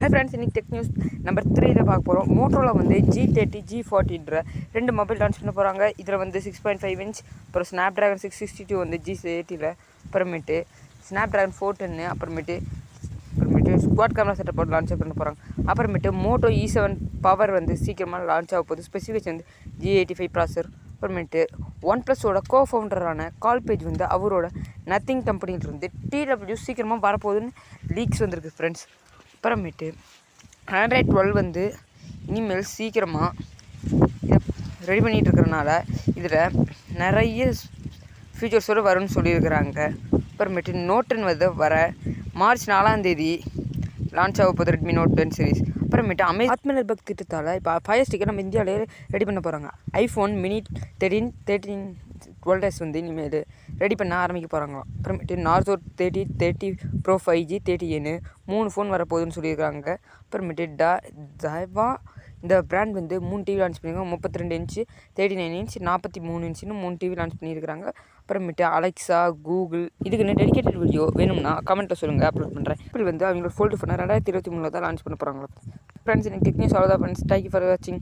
Hi friends, இன்றைக்கி tech news number 3 பார்க்க போகிறோம். மோட்டோவில் வந்து G30 G40ன்ற 2 மொபைல் லான்ச் பண்ண போகிறாங்க. இதில் வந்து 6.5 இன்ச், அப்புறம் ஸ்னாப்ட்ராகன் 662 வந்து G30, அப்புறமேட்டு ஸ்னாப்ட்ராகன் 410, அப்புறமேட்டு ஸ்குவாட் கேமரா செட்டப் போட்டு லான்ச் பண்ண போகிறாங்க. அப்புறமேட்டு மோட்டோ E7 பவர் வந்து சீக்கிரமாக லான்ச் ஆக போகுது. ஸ்பெசிஃபிகேஷன் வந்து G85 ப்ராசர். அப்புறமேட்டு OnePlusோட கோஃபவுண்டரான கால்பேஜ் வந்து அவரோட நத்திங் கம்பெனியிலிருந்து TW சீக்கிரமாக வரப்போகுதுன்னு லீக்ஸ் வந்திருக்கு ஃப்ரெண்ட்ஸ். அப்புறமேட்டு Android 12 வந்து இனிமேல் சீக்கிரமாக ரெடி பண்ணிகிட்டு இருக்கிறனால இதில் நிறைய ஃபீச்சர்ஸோடு வரும்னு சொல்லியிருக்கிறாங்க. அப்புறமேட்டு Note 10 வந்து வர மார்ச் 4 லான்ச் ஆக போகுது ரெட்மி Note 10 சீரிஸ். அப்புறமேட்டு ஆத்மநிர்பர் திட்டத்தால் இப்போ ஃபயர் ஸ்டிக்கர் நம்ம இந்தியாவிலே ரெடி பண்ண போகிறாங்க. ஐஃபோன் மினி 13 12s வந்து இனிமேல் ரெடி பண்ண ஆரம்பிக்க போகிறாங்களாம். அப்புறமேட்டு Narzo 30 Pro 5G 30N 3 phone வரப்போகுதுன்னு சொல்லியிருக்காங்க. அப்புறமேட்டு டைவா இந்த பிராண்ட் வந்து 3 டிவி லான்ச் பண்ணியிருக்காங்க. 32 இன்ச்சு, 39 இன்ச், 43 இன்ச்சுன்னு 3 டிவி லான்ச் பண்ணியிருக்காங்க. அப்புறமேட்டு அலெக்ஸா, கூகுள் இதுக்குன்னு டெடிகேட்டட் வீடியோ வேணும்னா கமெண்ட்டில் சொல்லுங்கள், அப்லோட் பண்ணுறேன். இப்போ வந்து அவங்களோட ஃபோல்டு ஃபோனை 2023 தான் லான்ச் பண்ண போகிறாங்களா. ஃப்ரெண்ட்ஸ், எனக்கு டெக் நியூஸ் அவ்வளோதான் ஃப்ரெண்ட்ஸ். தேங்க்யூ ஃபார் வாட்சிங்.